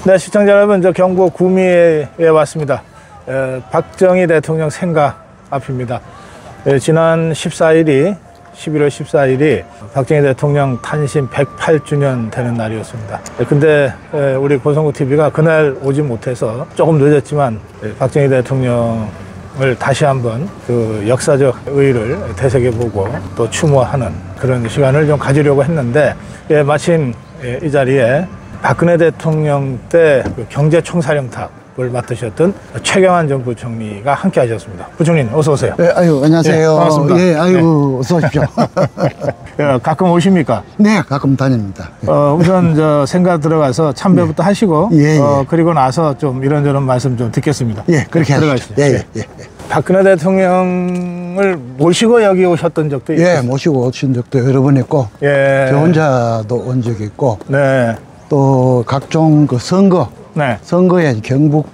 네, 시청자 여러분, 저 경북 구미에 왔습니다. 박정희 대통령 생가 앞입니다. 지난 11월 14일이 박정희 대통령 탄신 108주년 되는 날이었습니다. 근데 우리 고성국TV가 그날 오지 못해서 조금 늦었지만 박정희 대통령을 다시 한번 그 역사적 의의를 되새겨보고 또 추모하는 그런 시간을 좀 가지려고 했는데, 마침 이 자리에 박근혜 대통령 때 그 경제총사령탑을 맡으셨던 최경환 전 부총리가 함께 하셨습니다. 부총리님, 어서 오세요. 네, 아유, 안녕하세요. 네, 반갑습니다. 예, 아이고, 어서 오십시오. 가끔 오십니까? 네, 가끔 다닙니다. 우선 저 생가 들어가서 참배부터 하시고, 예, 예. 그리고 나서 좀 이런저런 말씀 좀 듣겠습니다. 예, 그렇게 들어가시죠. 하시죠. 예, 예, 예. 박근혜 대통령을 모시고 여기 오셨던 적도 있어요? 예, 모시고 오신 적도 여러 번 있고, 예. 저 혼자도 온 적이 있고, 네. 또 각종 그 선거에 경북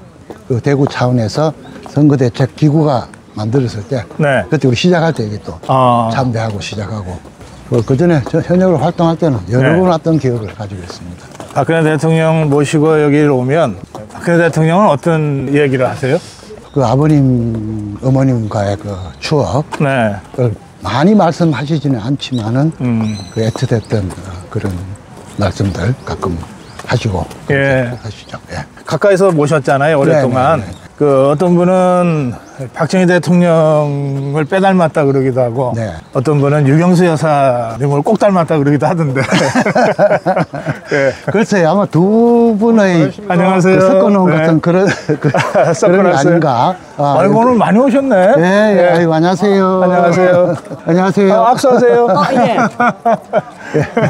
그 대구 차원에서 선거대책 기구가 만들었을 때, 네. 그때 우리 시작할 때 여기 또 참배하고 시작하고, 그 전에 저 현역으로 활동할 때는 여러 네. 번 왔던 기억을 가지고 있습니다. 박근혜 대통령 모시고 여기를 오면 박근혜 대통령은 어떤 얘기를 하세요? 그 아버님, 어머님과의 그 추억, 네. 많이 말씀하시지는 않지만은 그 애틋했던 그런 말씀들 가끔 하시고 예. 하시죠. 예. 가까이서 모셨잖아요, 오랫동안. 네, 네, 네. 그 어떤 분은 박정희 대통령을 빼닮았다 그러기도 하고, 네. 어떤 분은 유경수 여사님을 꼭 닮았다 그러기도 하던데. 예. 글쎄요, 아마 두 분의 안녕하세요. 그 섞어놓은 네. 같은 그런 그런 게 아닌가. 아이고, 오늘 많이 오셨네. 예, 예. 아이고, 안녕하세요. 안녕하세요. 안녕하세요. 악수하세요. 예.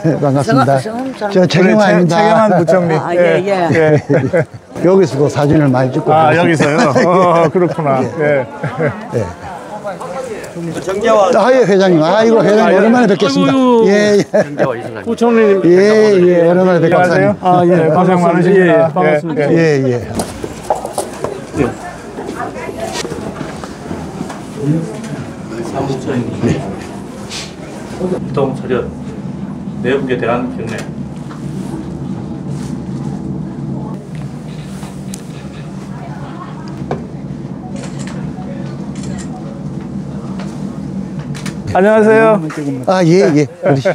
예, 반갑습니다. 저 최경환입니다. 최경환 부총리. 예. 여기서도 사진을 많이 찍고. 여기서요? 그렇구나. 예. 예, 회장님. 아이고, 회장님, 오랜만에 뵙겠습니다. 예, 예. 부총리님. 예, 오랜만에 뵙겠습니다. 안녕하세요. 고생 많으십니다. 반갑습니다. 예. 보통 차렷 내부에 대한 경례. 안녕하세요. 예. 그러시죠.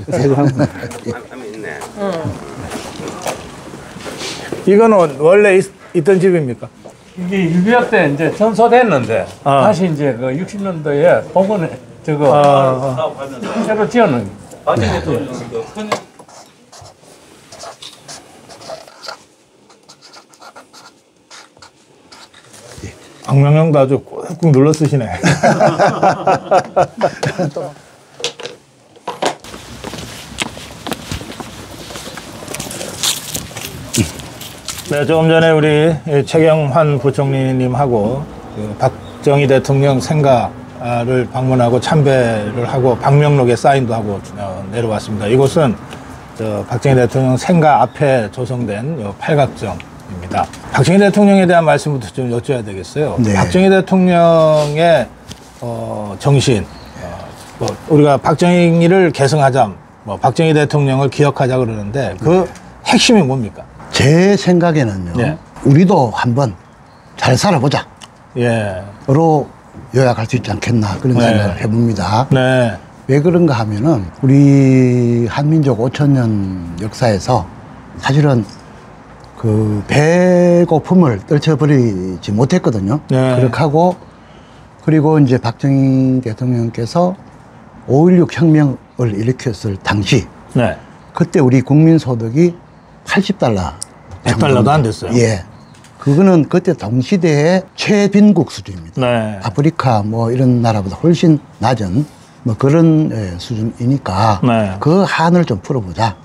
이거는 원래 있던 집입니까? 이게 6.25 때 이제 전소됐는데 다시 이제 그 60년도에 복원에 저거 새로 지어놓은. 박명령도 아주 꾹꾹 눌러 쓰시네. 네, 조금 전에 우리 최경환 부총리님하고 그 박정희 대통령 생가를 방문하고 참배를 하고 방명록에 사인도 하고 내려왔습니다. 이곳은 박정희 대통령 생가 앞에 조성된 팔각정입니다. 박정희 대통령에 대한 말씀부터 좀 여쭤야 되겠어요. 네. 박정희 대통령의 정신, 우리가 박정희를 계승하자, 박정희 대통령을 기억하자 그러는데 그 핵심이 뭡니까? 제 생각에는요, 네. 우리도 한번 잘 살아보자. 예. 로 요약할 수 있지 않겠나 그런 네. 생각을 해봅니다. 네. 왜 그런가 하면은 우리 한민족 5,000년 역사에서 사실은 그 배고픔을 떨쳐버리지 못했거든요. 네. 그렇게 하고, 그리고 이제 박정희 대통령께서 5.16 혁명을 일으켰을 당시, 네. 그때 우리 국민 소득이 80달러. 100달러도 안 됐어요. 예. 그거는 그때 동시대의 최빈국 수준입니다. 네. 아프리카 뭐 이런 나라보다 훨씬 낮은 뭐 그런 수준이니까 네. 그 한을 좀 풀어보자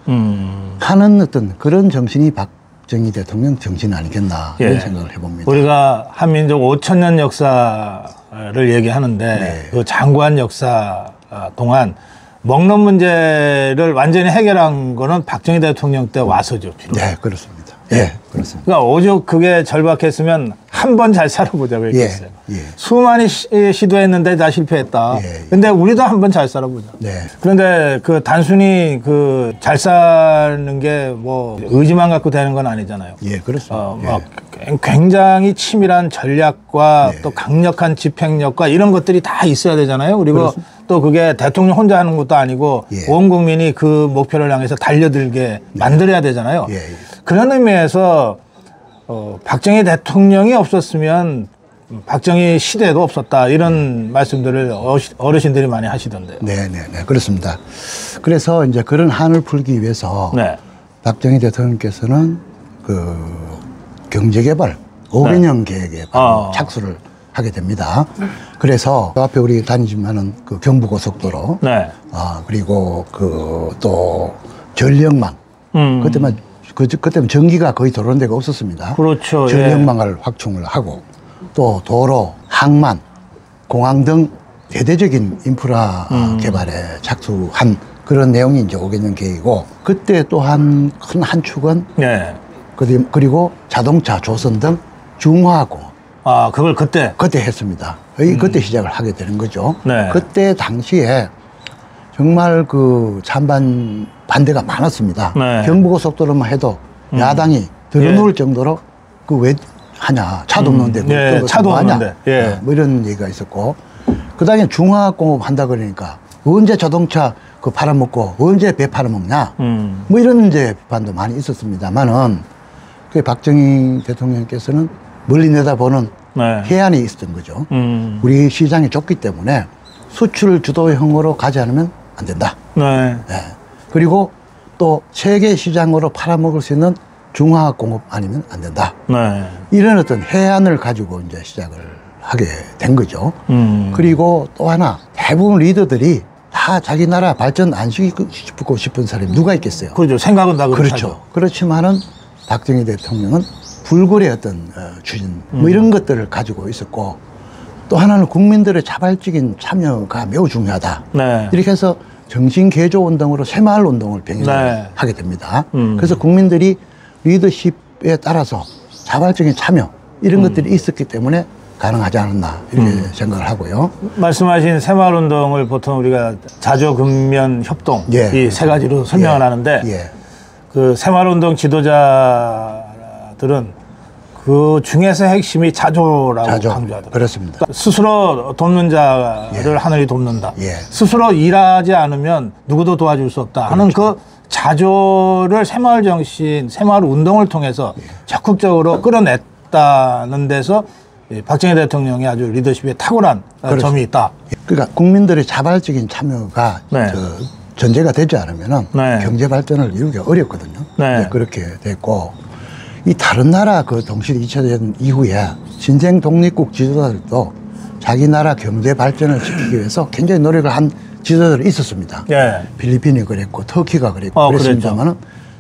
하는 어떤 그런 정신이 박정희 대통령 정신 아니겠나 예. 이런 생각을 해봅니다. 우리가 한민족 5,000년 역사를 얘기하는데 네. 그 장구한 역사 동안 먹는 문제를 완전히 해결한 거는 박정희 대통령 때 와서죠. 주로. 네, 그렇습니다. 예, 그렇습니다. 그러니까 오죽 그게 절박했으면 한 번 잘 살아보자고 얘기했어요. 예. 수많이 시도했는데 다 실패했다. 예. 근데 우리도 한 번 잘 살아보자. 네. 그런데 그 단순히 그 잘 사는 게 뭐 의지만 갖고 되는 건 아니잖아요. 예, 그렇습니다. 막 굉장히 치밀한 전략과 또 강력한 집행력과 이런 것들이 다 있어야 되잖아요. 그리고 그렇습니다. 또 그게 대통령 혼자 하는 것도 아니고 온 국민이 그 목표를 향해서 달려들게 만들어야 되잖아요. 그런 의미에서 박정희 대통령이 없었으면 박정희 시대도 없었다 이런 말씀들을 어르신들이 많이 하시던데요. 네, 그렇습니다. 그래서 이제 그런 한을 풀기 위해서 박정희 대통령께서는 그 경제개발 5개년 계획에 착수를 하게 됩니다. 그래서 그 앞에 우리 다니지만은 그 경부고속도로, 그리고 그 또 전력망, 그때만 전기가 거의 들어오는 데가 없었습니다. 그렇죠. 전력망을 확충을 하고 또 도로, 항만, 공항 등 대대적인 인프라 개발에 착수한 그런 내용이 이제 5개년 계획이고, 그때 또한 큰 한 축은 그리고 자동차, 조선 등 중화공업. 그걸 그때 했습니다. 그때 시작을 하게 되는 거죠. 그때 당시에 정말 그 찬반 반대가 많았습니다. 경부고속도로만 해도 야당이 들어놓을 정도로 그 왜 하냐, 차도 없는데 차도 없는데 뭐 이런 얘기가 있었고, 그다음에 중화공업 한다 그러니까 언제 자동차 그 팔아먹고 언제 배 팔아먹냐, 뭐 이런 이제 비판도 많이 있었습니다만은 그 박정희 대통령께서는 멀리 내다보는 해안이 있었던 거죠. 우리 시장이 좁기 때문에 수출 주도형으로 가지 않으면 안 된다. 그리고 또 세계 시장으로 팔아먹을 수 있는 중화공업 아니면 안 된다. 이런 어떤 해안을 가지고 이제 시작을 하게 된 거죠. 그리고 또 하나, 대부분 리더들이 다 자기 나라 발전 안 시키고 싶은 사람이 누가 있겠어요? 그렇죠. 생각은 다 그렇죠. 그렇지만은 박정희 대통령은 불굴의 어떤 추진 뭐 이런 것들을 가지고 있었고, 또 하나는 국민들의 자발적인 참여가 매우 중요하다. 이렇게 해서 정신개조운동으로 새마을운동을 병행을 하게 됩니다. 그래서 국민들이 리더십에 따라서 자발적인 참여 이런 것들이 있었기 때문에 가능하지 않았나 이렇게 생각을 하고요. 말씀하신 새마을운동을 보통 우리가 자조근면 협동 이 세 가지로 설명을 하는데 그 새마을운동 지도자들은 그 중에서 핵심이 자조라고 강조하더라고요. 그렇습니다. 그러니까 스스로 돕는 자를 하늘이 돕는다. 스스로 일하지 않으면 누구도 도와줄 수 없다 하는 그 자조를 새마을 정신, 새마을 운동을 통해서 적극적으로 끌어냈다는 데서 박정희 대통령이 아주 리더십에 탁월한 점이 있다. 그러니까 국민들의 자발적인 참여가 전제가 되지 않으면 경제 발전을 이루기가 어렵거든요. 그렇게 됐고, 이 다른 나라 그 동시에 2차 대전 이후에 신생 독립국 지도자들도 자기 나라 경제 발전을 시키기 위해서 굉장히 노력을 한 지도자들이 있었습니다. 필리핀이 그랬고 터키가 그랬고 그랬습니다만은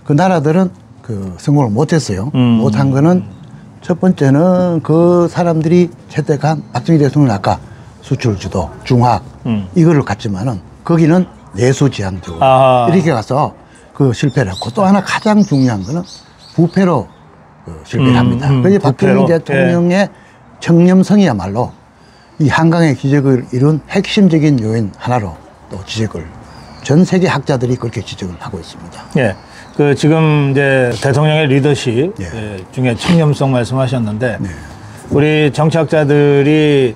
그 나라들은 그 성공을 못했어요. 못한 거는 첫 번째는 그 사람들이 채택한 박정희 대통령 아까 수출 주도, 중화학 이거를 갔지만은 거기는 내수지향적으로 이렇게 가서 그 실패를 했고, 또 하나 가장 중요한 거는 부패로 실패를 합니다. 그래서 박정희 대통령의 청렴성이야말로 이 한강의 기적을 이룬 핵심적인 요인 하나로 또 지적을 전 세계 학자들이 그렇게 지적을 하고 있습니다. 그 지금 이제 대통령의 리더십 중에 청렴성 말씀하셨는데 우리 정치학자들이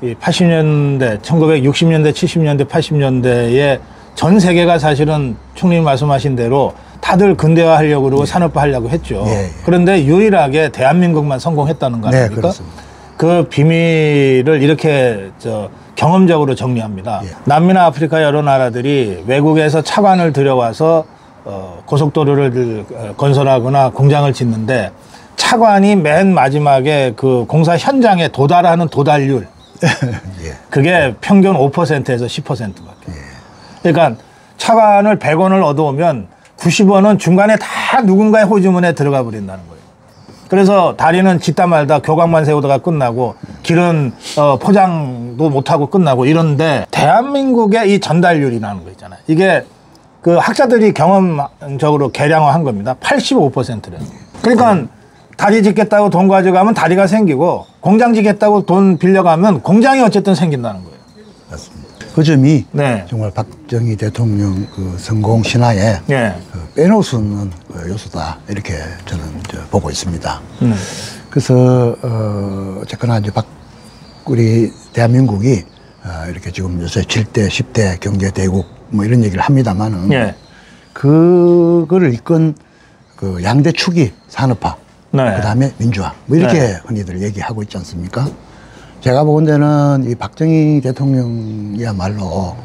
80년대, 1960년대, 70년대, 80년대에 전 세계가 사실은 총리님 말씀하신 대로 다들 근대화하려고 그러고 산업화하려고 했죠. 그런데 유일하게 대한민국만 성공했다는 거 아닙니까? 그 비밀을 이렇게 경험적으로 정리합니다. 남미나 아프리카 여러 나라들이 외국에서 차관을 들여와서 고속도로를 건설하거나 공장을 짓는데 차관이 맨 마지막에 그 공사 현장에 도달하는 도달률 그게 평균 5%에서 10%밖에. 그러니까 차관을 100원을 얻어오면 90원은 중간에 다 누군가의 호주머니에 들어가 버린다는 거예요. 그래서 다리는 짓다 말다 교각만 세우다가 끝나고 길은 포장도 못하고 끝나고 이런데 대한민국의 이 전달률이라는 거 있잖아요. 이게 그 학자들이 경험적으로 계량화한 겁니다. 85%래요. 그러니까 다리 짓겠다고 돈 가져가면 다리가 생기고 공장 짓겠다고 돈 빌려가면 공장이 어쨌든 생긴다는 거예요. 맞습니다. 그 점이 네. 정말 박정희 대통령 그 성공 신화에 네. 그 빼놓을 수 없는 요소다 이렇게 저는 보고 있습니다. 그래서 어쨌거나 이제 우리 대한민국이 이렇게 지금 요새 7대, 10대 경제 대국 뭐 이런 얘기를 합니다만은 네. 그거를 이끈 그 양대 축이 산업화, 네. 그다음에 민주화 뭐 이렇게 네. 흔히들 얘기하고 있지 않습니까? 제가 보건대는 이 박정희 대통령이야말로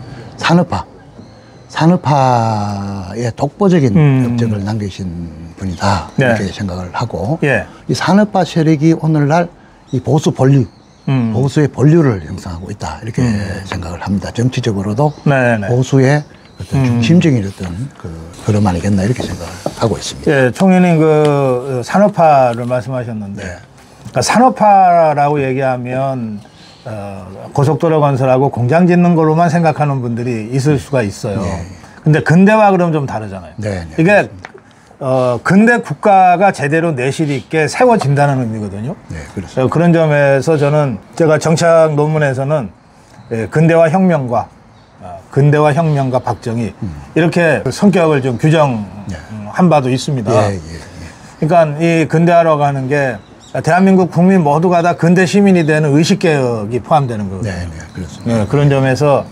산업화에 독보적인 업적을 남기신 분이다 이렇게 네. 생각을 하고 예. 이 산업화 세력이 오늘날 이 보수 본류 보수의 본류를 형성하고 있다 이렇게 생각을 합니다. 정치적으로도 네네. 보수의 어떤 중심적인 어떤 그 흐름 아니겠나 이렇게 생각을 하고 있습니다. 예, 총리님 그 산업화를 말씀하셨는데 네. 그러니까 산업화라고 얘기하면 고속도로 건설하고 공장 짓는 걸로만 생각하는 분들이 있을 수가 있어요. 네. 근데 근대화 그럼 좀 다르잖아요. 네, 네, 이게 근대 국가가 제대로 내실 있게 세워진다는 의미거든요. 네, 그렇습니다. 그런 점에서 저는 제가 정착 논문에서는 근대화 혁명과 박정희 이렇게 성격을 좀 규정한 바도 있습니다. 예, 예, 예. 그러니까 이 근대화라고 하는 게 대한민국 국민 모두가 다 근대 시민이 되는 의식개혁이 포함되는 거거든요. 네, 네, 그렇습니다. 네, 그런 점에서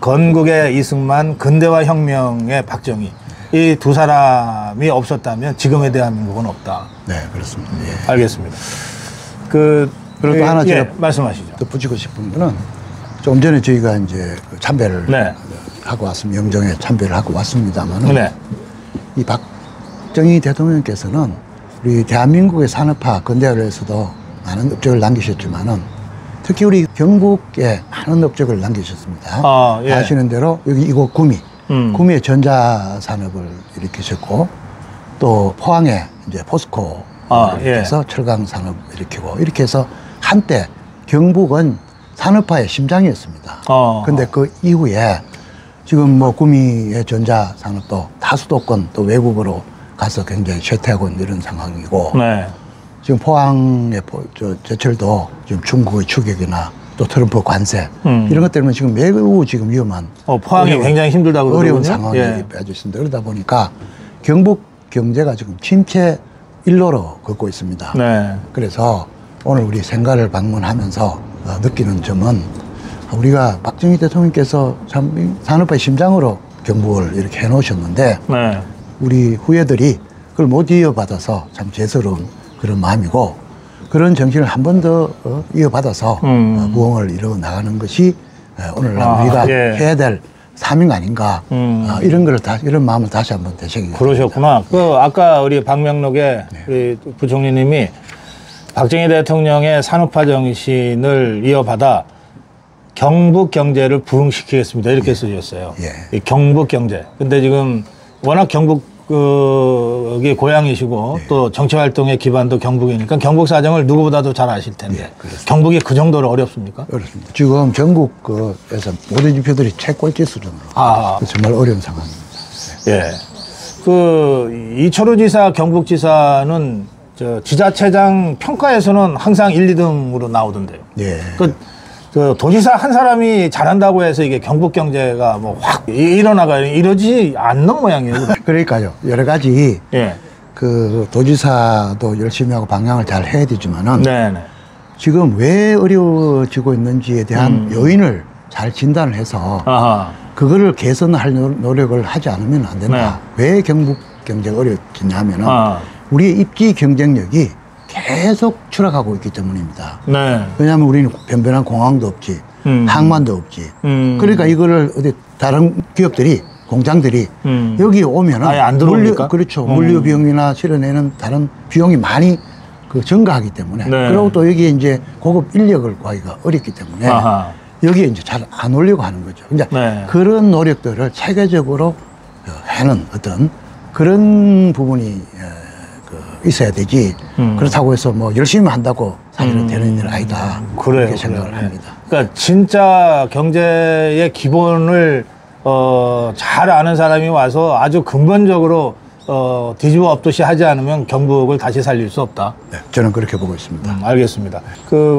건국의 이승만, 근대화 혁명의 박정희 이 두 사람이 없었다면 지금의 대한민국은 없다. 네, 그렇습니다. 예. 알겠습니다. 그리고 또 하나 제가 말씀하시죠. 덧붙이고 싶은 거는 조금 전에 저희가 이제 그 참배를 네. 하고 왔습니다. 영정에 참배를 하고 왔습니다만은 네. 이 박정희 대통령께서는 우리 대한민국의 산업화 근대화를 해서도 많은 업적을 남기셨지만은 특히 우리 경북에 많은 업적을 남기셨습니다. 예. 아시는 대로 여기 이곳 구미의 전자산업을 일으키셨고 또 포항에 이제 포스코 일으켜서 철강 산업 일으키고 이렇게 해서 한때 경북은 산업화의 심장이었습니다. 근데 그 이후에 지금 뭐 구미의 전자산업도 다수도권 또 외국으로 가서 굉장히 쇠퇴하고 있는 이런 상황이고 네. 지금 포항의 제철도 지금 중국의 추격이나 또 트럼프 관세 이런 것 때문에 지금 매우 지금 위험한 포항이 굉장히 힘들다고 어려운 그러거든요. 상황이 예. 빠져 있습니다. 그러다 보니까 경북 경제가 지금 침체 일로로 걷고 있습니다. 네. 그래서 오늘 우리 생가를 방문하면서 느끼는 점은 우리가 박정희 대통령께서 참 산업화의 심장으로 경북을 이렇게 해놓으셨는데 네. 우리 후예들이 그걸 못 이어받아서 참 죄스러운 그런 마음이고 그런 정신을 한 번 더 이어받아서 부흥을 이루어 나가는 것이 오늘날 우리가 해야 될 사명 아닌가 이런 마음을 다시 한번 되새기게 그러셨구나. 아까 우리 방명록에 우리 부총리님이 박정희 대통령의 산업화 정신을 이어받아 경북 경제를 부흥시키겠습니다 이렇게 쓰셨어요. 이 경북 경제. 근데 지금 워낙 경북이 고향이시고 또 정치 활동의 기반도 경북이니까 경북 사정을 누구보다도 잘 아실 텐데 경북이 그 정도로 어렵습니까? 어렵습니다. 지금 전국에서 모든 지표들이 최꼴찌 수준으로 정말 어려운 상황입니다. 예. 이철우 지사, 경북지사는 지자체장 평가에서는 항상 1, 2등으로 나오던데요. 예. 도지사 한 사람이 잘한다고 해서 이게 경북 경제가 뭐 확 이러지 않는 모양이에요. 그러니까요. 여러 가지 그 도지사도 열심히 하고 방향을 잘 해야 되지만은 지금 왜 어려워지고 있는지에 대한 요인을 잘 진단을 해서 그거를 개선할 노력을 하지 않으면 안 된다. 왜 경북 경제가 어려워지냐 하면은 우리의 입지 경쟁력이 계속 추락하고 있기 때문입니다. 왜냐하면 우리는 변변한 공항도 없지, 항만도 없지. 그러니까 이거를 어디 다른 기업들이, 공장들이 여기 오면은 아예 안 들어옵니까? 그렇죠. 물류 비용이나 실어내는 다른 비용이 많이 증가하기 때문에. 그리고 또 여기에 이제 고급 인력을 구하기가 어렵기 때문에 여기에 이제 잘 안 오려고 하는 거죠. 이제 그런 노력들을 체계적으로 하는 어떤 그런 부분이 있어야 되지. 그렇다고 해서 뭐 열심히 한다고 사실은 되는 일 아니다. 그렇게 생각을 합니다. 그러니까 진짜 경제의 기본을 잘 아는 사람이 와서 아주 근본적으로 뒤집어 엎듯이 하지 않으면 경북을 다시 살릴 수 없다. 네, 저는 그렇게 보고 있습니다. 알겠습니다.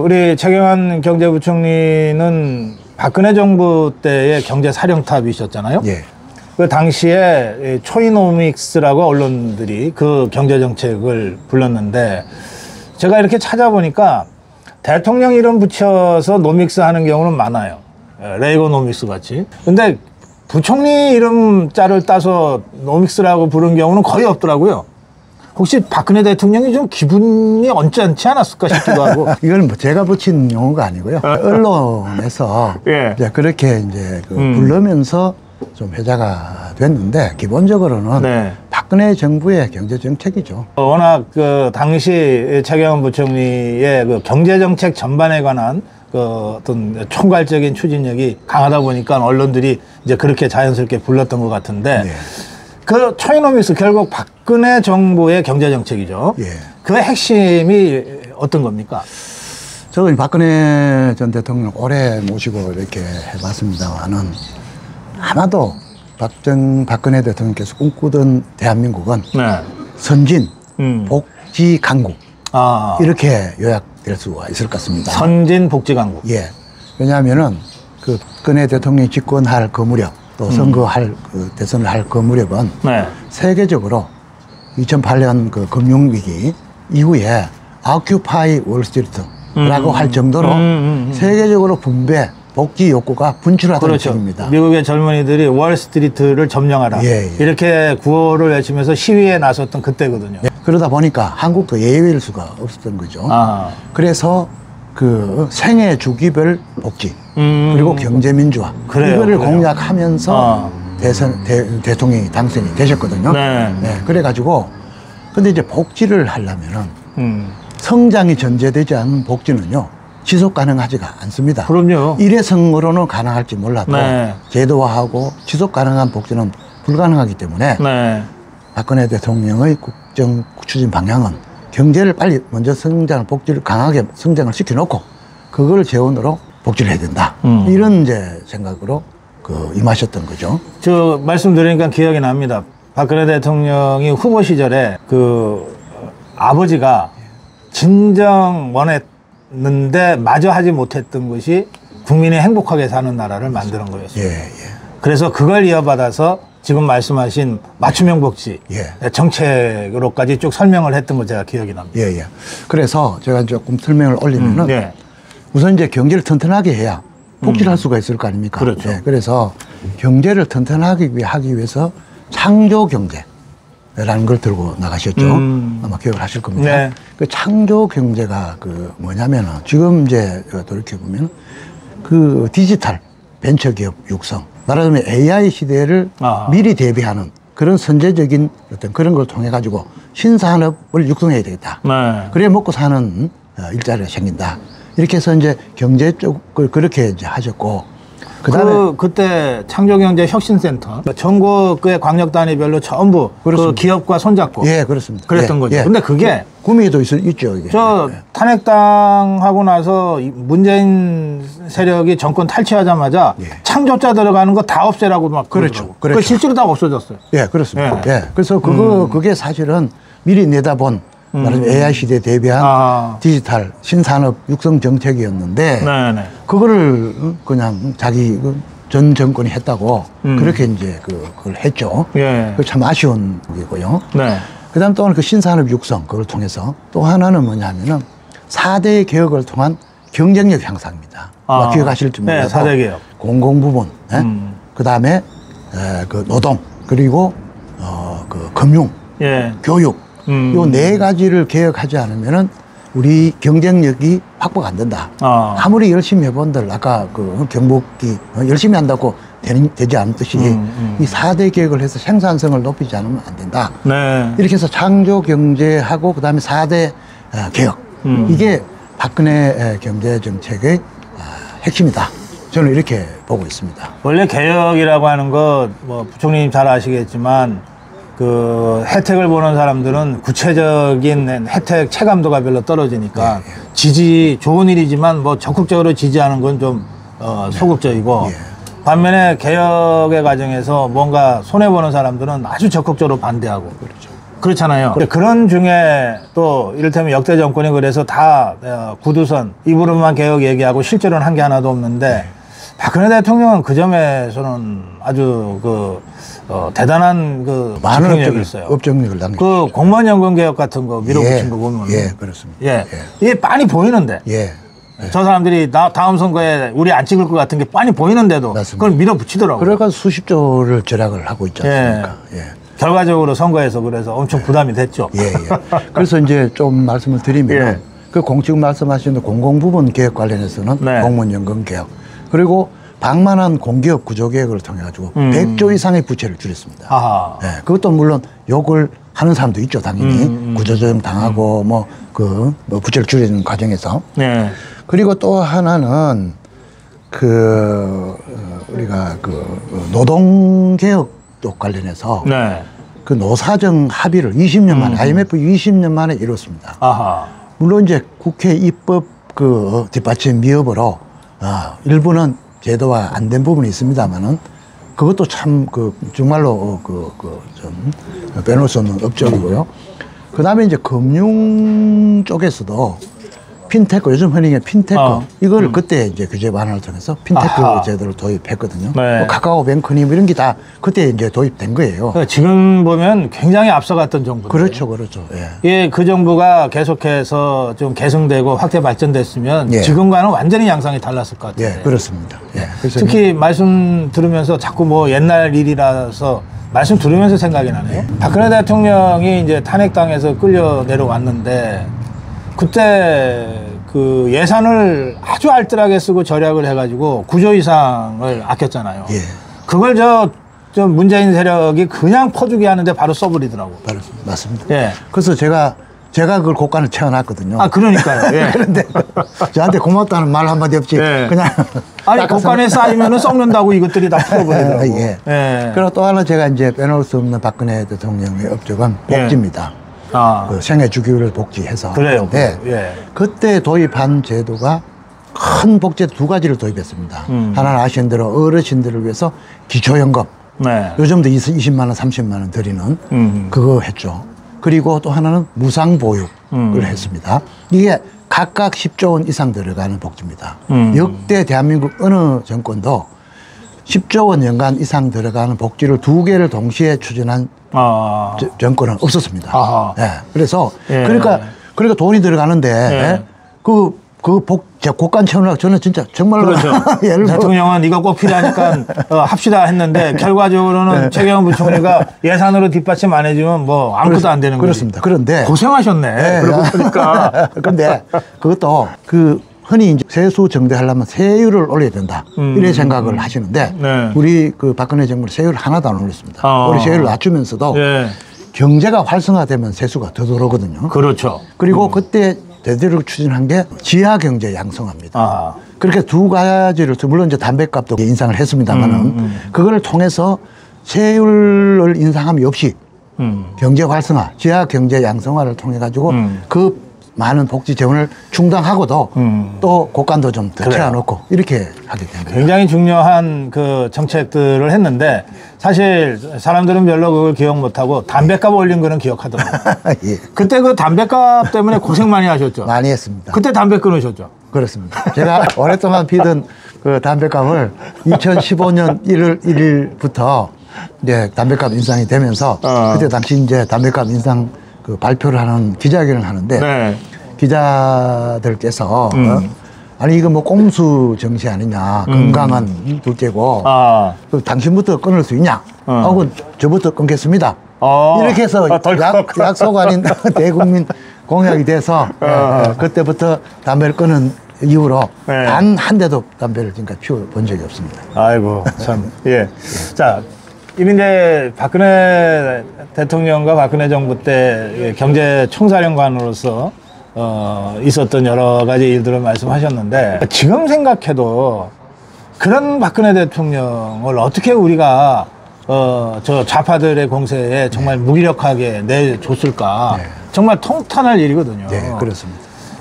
우리 최경환 경제부총리는 박근혜 정부 때의 경제사령탑이셨잖아요. 예. 그 당시에 초이노믹스라고 언론들이 그 경제정책을 불렀는데 제가 이렇게 찾아보니까 대통령 이름 붙여서 노믹스 하는 경우는 많아요. 레이거노믹스 같이. 근데 부총리 이름 자를 따서 노믹스라고 부른 경우는 거의 없더라고요. 혹시 박근혜 대통령이 좀 기분이 언짢지 않았을까 싶기도 하고. 이건 뭐 제가 붙인 용어가 아니고요. 언론에서 예. 이제 그렇게 이제 부르면서 좀 회자가 됐는데 기본적으로는 네. 박근혜 정부의 경제 정책이죠. 워낙 그 당시 최경환 부총리의 그 경제 정책 전반에 관한 그 어떤 총괄적인 추진력이 강하다 보니까 언론들이 이제 그렇게 자연스럽게 불렀던 것 같은데 네. 그 초이노믹스 결국 박근혜 정부의 경제 정책이죠. 예. 그 핵심이 어떤 겁니까? 저도 박근혜 전 대통령 오래 모시고 이렇게 해봤습니다만은 아마도 박근혜 대통령께서 꿈꾸던 대한민국은 네. 선진, 복지 강국 이렇게 요약될 수가 있을 것 같습니다. 선진 복지 강국. 예. 왜냐하면은 그 박근혜 대통령이 집권할 그 무렵 또 선거할 그 대선을 할 그 무렵은 네. 세계적으로 2008년 그 금융위기 이후에 아큐파이 월스트리트라고 할 정도로 세계적으로 분배 복지 욕구가 분출하던 그렇죠. 시기입니다. 미국의 젊은이들이 월스트리트를 점령하라. 예, 예. 이렇게 구호를 외치면서 시위에 나섰던 그때거든요. 예. 그러다 보니까 한국도 예외일 수가 없었던 거죠. 그래서 그 생애 주기별 복지 그리고 경제 민주화 이거를 공약하면서 대통령이 당선이 되셨거든요. 네. 네. 그래가지고 근데 이제 복지를 하려면은 성장이 전제되지 않은 복지는요. 지속 가능하지가 않습니다. 그럼요. 일회성으로는 가능할지 몰라도 네. 제도화하고 지속 가능한 복지는 불가능하기 때문에 네. 박근혜 대통령의 국정 추진 방향은 경제를 빨리 먼저 복지를 강하게 성장을 시켜놓고 그걸 재원으로 복지를 해야 된다. 이런 이제 생각으로 임하셨던 거죠. 저 말씀드리니까 기억이 납니다. 박근혜 대통령이 후보 시절에 그 아버지가 진정 원했는데 마저 하지 못했던 것이 국민이 행복하게 사는 나라를 만드는 거였어요. 예, 예. 그래서 그걸 이어받아서 지금 말씀하신 맞춤형 복지 정책으로까지 쭉 설명을 했던 거 제가 기억이 납니다. 예, 예. 그래서 제가 조금 설명을 올리면은 예. 우선 이제 경제를 튼튼하게 해야 복지를 할 수가 있을 거 아닙니까? 그렇죠. 예, 그래서 경제를 튼튼하게 하기 위해서 창조 경제라는 걸 들고 나가셨죠. 아마 기억을 하실 겁니다. 네. 그 창조 경제가 그 뭐냐면은 지금 이제 돌이켜 보면 그 디지털 벤처기업 육성, 말하자면 AI 시대를 미리 대비하는 그런 선제적인 어떤 그런 걸 통해 가지고 신산업을 육성해야 되겠다. 네. 그래야 먹고 사는 일자리가 생긴다. 이렇게 해서 이제 경제 쪽을 그렇게 이제 하셨고, 그다음에 그때 창조경제혁신센터 전국의 광역 단위별로 전부 그 기업과 손잡고 예, 그렇습니다. 그랬던 거죠. 예. 근데 그게 구미에도 있죠. 이게. 탄핵당하고 나서 문재인 세력이 정권 탈취하자마자 창조자 들어가는 거 다 없애라고 막 그렇죠. 그 실제로 다 없어졌어요. 예, 그렇습니다. 예. 그래서 그게 사실은 미리 내다본 말하자면 AI 시대에 대비한 디지털 신산업 육성 정책이었는데 그거를 그냥 자기 전 정권이 했다고 그렇게 이제 그걸 했죠. 그 참 아쉬운 일이고요. 그다음 또한 그 신산업 육성 그걸 통해서 또 하나는 뭐냐면은 4대 개혁을 통한 경쟁력 향상입니다. 기억하실지 몰라도 4대 개혁. 공공부문, 그다음에 그 노동 그리고 그 금융, 교육 요 4가지를 개혁하지 않으면은 우리 경쟁력이 확보가 안 된다. 아무리 열심히 해본들 아까 그 경북이 열심히 한다고 되지 않은 듯이 이 4대 개혁을 해서 생산성을 높이지 않으면 안 된다. 이렇게 해서 창조 경제하고 그다음에 4대 개혁 이게 박근혜 경제 정책의 핵심이다. 저는 이렇게 보고 있습니다. 원래 개혁이라고 하는 거 뭐 부총리님 잘 아시겠지만 그 혜택을 보는 사람들은 구체적인 혜택 체감도가 별로 떨어지니까 좋은 일이지만 뭐 적극적으로 지지하는 건 좀 소극적이고 반면에 개혁의 과정에서 뭔가 손해보는 사람들은 아주 적극적으로 반대하고. 그렇죠. 그렇잖아요. 그런 중에 또 이를테면 역대 정권이 그래서 다 구두선 입으로만 개혁 얘기하고 실제로는 한 게 하나도 없는데 박근혜 대통령은 그 점에서는 아주 대단한 많은 집행력이 있어요. 업적력을 남겼죠. 그 공무원 연금 개혁 같은 거 밀어붙인 거 보면 그렇습니다. 이게 빤히 보이는데 저 사람들이 다음 선거에 우리 안 찍을 것 같은 게 빤히 보이는데도 맞습니다. 그걸 밀어붙이더라고요. 그러니까 수십조를 절약을 하고 있지 않습니까? 결과적으로 선거에서 그래서 엄청 부담이 됐죠. 그래서 이제 좀 말씀을 드리면 그 지금 말씀하신 공공부문 개혁 관련해서는 공무원 연금 개혁 그리고 방만한 공기업 구조 개혁을 통해 가지고 100조 이상의 부채를 줄였습니다. 그것도 물론 욕을 하는 사람도 있죠, 당연히 구조조정 당하고 부채를 줄이는 과정에서. 그리고 또 하나는 우리가 노동 개혁도 관련해서 그 노사정 합의를 20년 만에 IMF 20년 만에 이뤘습니다. 물론 이제 국회 입법 뒷받침 미흡으로 일부는 제도화 안 된 부분이 있습니다만은 그것도 참 정말로 좀 빼놓을 수 없는 업적이고요. 그 다음에 이제 금융 쪽에서도 핀테크, 요즘 흔히 핀테크, 이걸 그때 이제 규제 완화를 통해서 핀테크 제도를 도입했거든요. 카카오뱅크니 이런 게 다 그때 이제 도입된 거예요. 지금 보면 굉장히 앞서갔던 정부죠. 그렇죠. 그 정부가 계속해서 좀 개성되고 확대 발전됐으면 지금과는 완전히 양상이 달랐을 것 같아요. 그렇습니다. 특히 말씀 들으면서 자꾸 옛날 일이라서 말씀 들으면서 생각이 나네요. 박근혜 대통령이 이제 탄핵당해서 끌려 내려왔는데 그때 그 예산을 아주 알뜰하게 쓰고 절약을 해가지고 9조 이상을 아꼈잖아요. 그걸 저 문재인 세력이 그냥 퍼주기 하는데 바로 써버리더라고. 맞습니다. 그래서 제가 그걸 곡간을 채워놨거든요. 그러니까요. 그런데 저한테 고맙다는 말 한마디 없이 그냥. 곡간에 쌓이면은 썩는다고 이것들이 다 풀어버리더라고. 그리고 또 하나 제가 이제 빼놓을 수 없는 박근혜 대통령의 업적은 복지입니다. 생애 주기율을 복지해서. 그래요. 그때 도입한 제도가 큰 복제 2가지를 도입했습니다. 하나는 아시는 대로 어르신들을 위해서 기초연금. 요즘도 20만 원, 30만 원 드리는 그거 했죠. 그리고 또 하나는 무상보육을 했습니다. 이게 각각 10조 원 이상 들어가는 복지입니다. 역대 대한민국 어느 정권도 10조 원 연간 이상 들어가는 복지를 2개를 동시에 추진한 정권은 없었습니다. 그래서 그러니까 돈이 들어가는데 곡간 채우려고 저는 진짜 정말로. 그렇죠. 대통령은 이거 꼭 필요하니까 합시다 했는데 결과적으로는 최경환 부총리가 예산으로 뒷받침 안 해주면 아무것도 안 되는 거죠. 그렇습니다. 그런데. 고생하셨네. 그러고 보니까. 그런데 그것도 흔히 이제 세수 정대하려면 세율을 올려야 된다. 이런 생각을 하시는데 우리 박근혜 정부는 세율을 하나도 안 올렸습니다. 우리 세율을 낮추면서도 경제가 활성화되면 세수가 더 들어오거든요. 그렇죠. 그리고 그때 제대로 추진한 게 지하 경제 양성화입니다. 그렇게 2가지를 물론 이제 담배값도 인상을 했습니다만은 그걸 통해서 세율을 인상함이 없이 경제 활성화, 지하 경제 양성화를 통해 가지고 그 많은 복지 재원을 충당하고도 또 곡간도 좀 더 채워놓고 이렇게 하게 됩니다. 굉장히 중요한 그 정책들을 했는데 사실 사람들은 별로 그걸 기억 못하고 담배값 올린 거는 기억하더라고요. 그때 그 담배값 때문에 고생 많이 하셨죠? 많이 했습니다. 그때 담배 끊으셨죠? 그렇습니다. 제가 오랫동안 피던 그 담배값을 2015년 1월 1일부터 이제 담배값 인상이 되면서 그때 당시 이제 담배값 인상 발표를 하는 기자회견을 하는데 기자들께서 아니 이거 꼼수 정시 아니냐 건강한 둘째고 당신부터 끊을 수 있냐 하고 저부터 끊겠습니다 이렇게 해서 약속 아닌 대국민 공약이 돼서 그때부터 담배를 끊은 이후로 단 한 대도 담배를 지금까지 피워본 적이 없습니다. 아이고 참. 자 이제 박근혜 대통령과 박근혜 정부 때 경제총사령관으로서 있었던 여러 가지 일들을 말씀하셨는데 지금 생각해도 그런 박근혜 대통령을 어떻게 우리가 저 좌파들의 공세에 정말 무기력하게 내줬을까 정말 통탄할 일이거든요. 그렇습니다.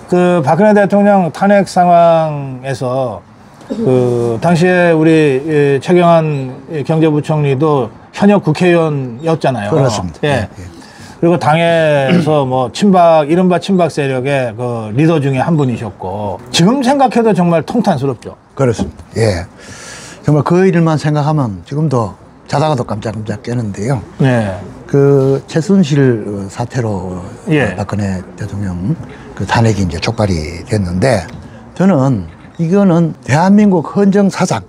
그 박근혜 대통령 탄핵 상황에서 그 당시에 우리 최경환 경제부총리도 현역 국회의원이었잖아요. 그렇습니다. 예. 예. 그리고 당에서 뭐 이른바 친박 세력의 그 리더 중에 한 분이셨고 지금 생각해도 정말 통탄스럽죠. 그렇습니다. 예. 정말 그 일만 생각하면 지금도 자다가도 깜짝깜짝 깨는데요. 네. 그 최순실 사태로 예. 박근혜 대통령 그 탄핵이 이제 촉발이 됐는데 저는 이거는 대한민국 헌정사상